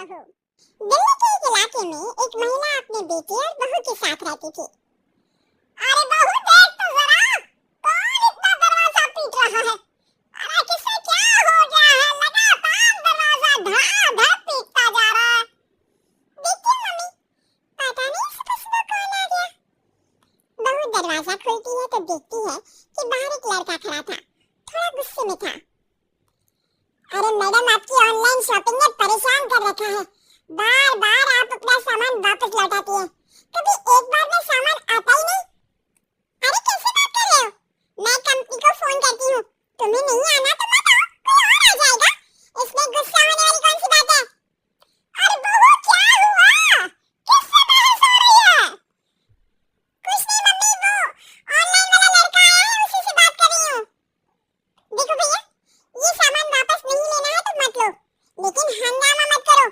बहू। दिल्ली के एक इलाके में एक महिला अपने बेटे और बहू के साथ रहती थी। अरे बहू देख तो जरा, कौन इतना दरवाजा पीट रहा है? अरे किसे क्या हो गया है? लगातार दरवाजा धड़ाधड़ पीटता जा रहा है। देखती मम्मी, पता नहीं इस किस्म कौन आ गया। बहू दरवाजा खोलती है तो देखती है कि बाहर एक लड़का खड़ा था, थोड़ा गुस्से में था। अरे मैडम, आपकी ऑनलाइन शॉपिंग ने परेशान कर रखा है। बार बार आप अपना सामान वापस लौटाती हैं, कभी एक बार में सामान आता ही नहीं। अरे कैसे बात कर रहे हो? मैं कंपनी को फोन करती हूँ, तुम्हें नहीं आना तो मत आओ, कोई और आ जाएगा। इसमें गुस्सा होने वाली कौन सी बात है? अरे बहू क्या हुआ? किससे बहस हो रही है? कुछ नहीं मम्मी, वो ऑनलाइन वाला लड़का आया है, उसी से बात कर रही हूँ। देखो भैया, ये सामान वापस नहीं लेना है तो मत लो, लेकिन हंगामा मत करो।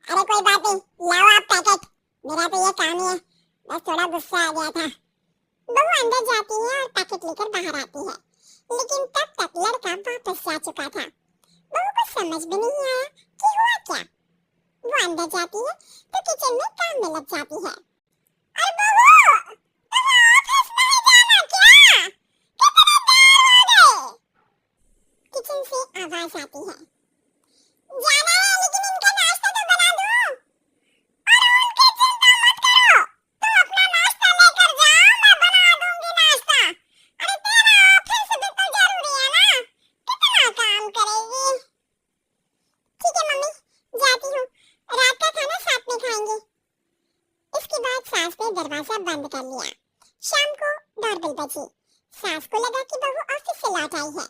अरे कोई बात नहीं, लाओ आप पैकेट, मेरा तो ये काम ही है, बस थोड़ा गुस्सा आ गया था। बहू अंदर जाती है और पैकेट लेकर बाहर आती है, लेकिन तब तक लड़का वापस जा चुका था। बहू को समझ भी नहीं आया कि हुआ क्या। वो अंदर जाती है तो किचन में काम में लग जाती है। अरे बहू, तुम्हें ऑफिस नहीं जाना क्या? कितनी देर हो गई? किचन से आवाज आती है। जाना है, लेकिन इनका नाश्ता तो बना दो। अरे उनकी चिंता मत करो, तुम अपना नाश्ता लेकर जाओ, मैं बना दूंगी नाश्ता। अरे तेरा ऑफिस भी तो जरूरी है ना, कितना काम करेगी। ठीक है मम्मी, जाती हूँ, रात का खाना साथ में खाएंगे। इसके बाद सास ने दरवाजा बंद कर लिया। शाम को डोरबेल बजी। सास को लगा कि बहू ऑफिस से लौट आई है,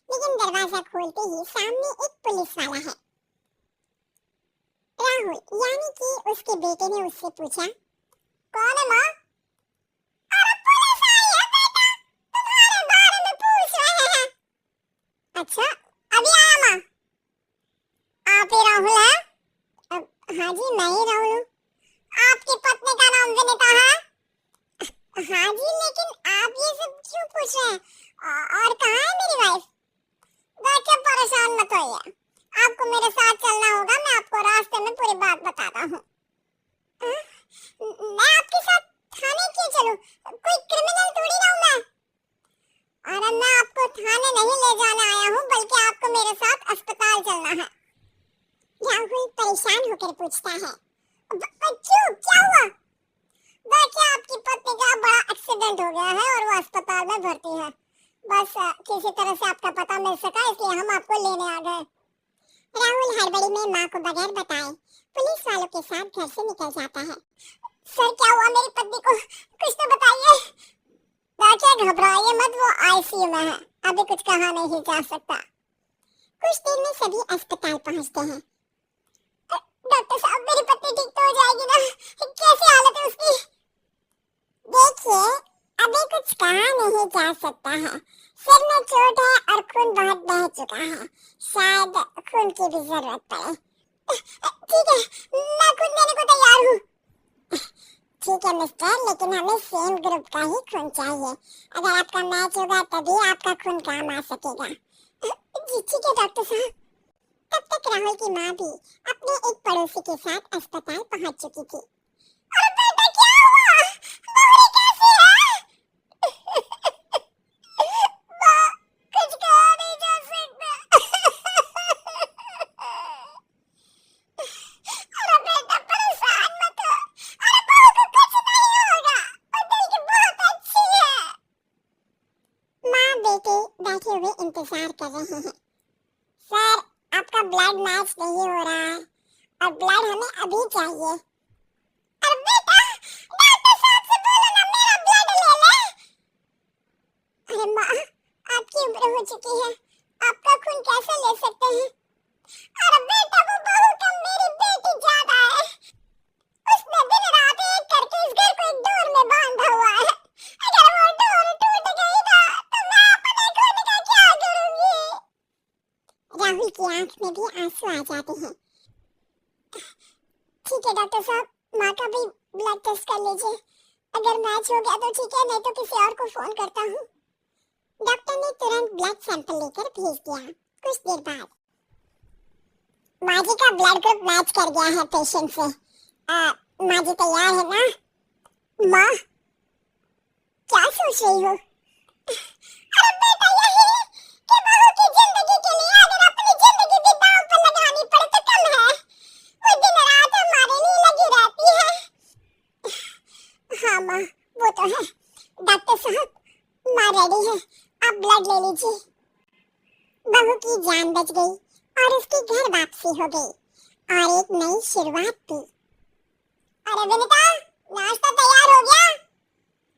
लेकिन दरवाजा खोलते ही सामने एक पुलिस वाला है। राहुल यानी कि उसके बेटे ने उससे पूछा, कौन है माँ? अरे पुलिस आई है बेटा, तुम्हारे बारे में पूछ रहे हैं। अच्छा, अभी आया माँ। आप ही राहुल हैं? हाँ जी, मैं ही राहुल हूँ। आपकी पत्नी का नाम विनीता है? हाँ जी, लेकिन आप ये सब क्यों पूछ रहे हैं? और कहाँ है मेरी वाइफ? बच्चे परेशान मत होइए, आपको मेरे साथ चलना होगा, मैं आपको रास्ते में पूरी बात बताता हूँ। मैं आपके साथ थाने क्यों चलूं? कोई क्रिमिनल थोड़ी ना हूँ मैं। अरे मैं आपको थाने नहीं ले जाने आया हूँ, बल्कि आपको मेरे साथ अस्पताल चलना है। राहुल परेशान होकर पूछता है, क्यों, क्या हुआ? देखिए, आपकी पत्नी का बड़ा एक्सीडेंट हो गया है और वो अस्पताल में भर्ती है। बस किसी तरह से आपका पता मिल सका, इसलिए हम आपको लेने आ गए। राहुल हड़बड़ी में माँ को बगैर बताए पुलिस वालों के साथ घर से निकल जाता है। सर क्या हुआ मेरी पत्नी को, कुछ तो बताइए। देखिए घबराइए मत, वो आईसीयू में है, अभी कुछ कहा नहीं जा सकता। कुछ देर में सभी अस्पताल पहुँचते हैं। डॉक्टर साहब, मेरी पत्नी ठीक तो हो जाएगी ना? कैसी हालत है उसकी? देखिए, अभी कुछ कहा नहीं जा सकता है, सिर में चोट है और खून बहुत बह चुका है, शायद खून की भी जरूरत पड़े। ठीक है, मैं खून देने को तैयार हूँ। ठीक है मिस्टर, लेकिन हमें सेम ग्रुप का ही खून चाहिए, अगर आपका मैच होगा तभी आपका खून काम आ सकेगा। जी ठीक है डॉक्टर साहब। तब तक राहुल की माँ भी अपने एक पड़ोसी के साथ अस्पताल पहुँच चुकी थी। अरे बेटा क्या हुआ? बहू कैसी है? कुछ कहा नहीं जा सकता। अरे बेटा परेशान मत हो, अरे बहू को कुछ नहीं होगा, वो दिल की बहुत अच्छी है। माँ बेटे बैठे हुए इंतजार कर रहे हैं। सर, आपका ब्लड मैच नहीं हो रहा है और ब्लड हमें अभी चाहिए। अरे बेटा, डॉक्टर साहब से बोलो ना मेरा ब्लड ले ले। अरे माँ, आपकी उम्र हो चुकी है, आपका खून कैसे ले सकते हैं? अरे बेटा, वो बहू कम मेरी बेटी ज्यादा है, उसने दिन रात एक करके इस घर को एक डोर में बांधा हुआ है। अगर वो डोर टूट गई ना तो मैं अपने खून का क्या करूंगी? राहुल की आंख में भी आंसू आ जाते हैं। ठीक है डॉक्टर साहब, माँ का भी ब्लड टेस्ट कर लीजिए, अगर मैच हो गया तो ठीक है, नहीं तो किसी और को फोन करता हूँ। डॉक्टर ने तुरंत ब्लड सैंपल लेकर भेज दिया। कुछ देर बाद माँ जी का ब्लड ग्रुप मैच कर गया है पेशेंट से। माँ जी तैयार है ना? माँ, क्या सोच रही हो? अरे बेटा, यही कि बहू की जिंदगी के लिए अगर अपनी जिंदगी भी दांव पर लगानी पड़े तो कम है। वो दिन रात हमारे लिए लगी रहती है। हाँ माँ, वो तो है। डॉक्टर साहब, माँ रेडी है, आप ब्लड ले लीजिए। बहू की जान बच गई और उसकी घर वापसी हो गई और एक नई शुरुआत भी। अरे विनीता, नाश्ता तैयार हो गया?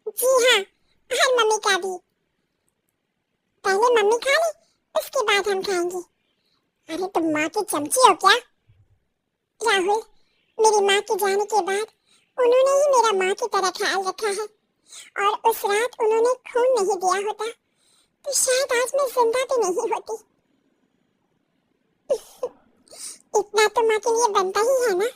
जी हाँ, और मम्मी का भी। पहले मम्मी खा ले, उसके बाद हम खाएंगे। अरे तुम माँ की चमची हो क्या? राहुल, मेरी माँ के जाने के बाद उन्होंने ही मेरा माँ की तरह ख्याल रखा है और उस रात उन्होंने खून नहीं दिया होता तो शायद आज मैं जिंदा भी नहीं होती। इतना तो माँ के लिए बनता ही है ना।